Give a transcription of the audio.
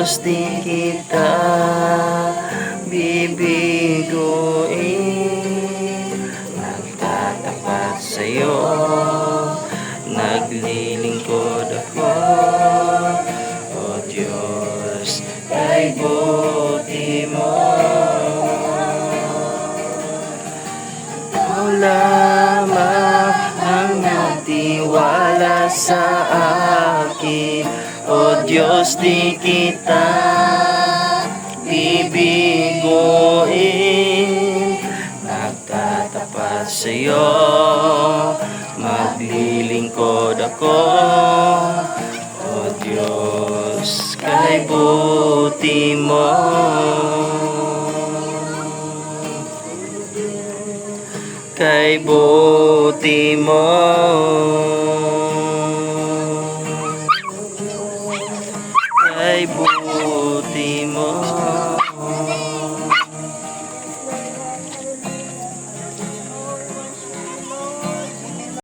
Diyos di kita bibiguin. Nagtatapat sa'yo, naglilingkod ako. O Diyos, kay buti mo. Ikaw lamang ang nagtiwala sa akin. O Diyos, di kita bibiguin. Nagtatapat sa'yo, maglilingkod ako. O Diyos, kay buti mo. Kay buti mo. Kay buti mo.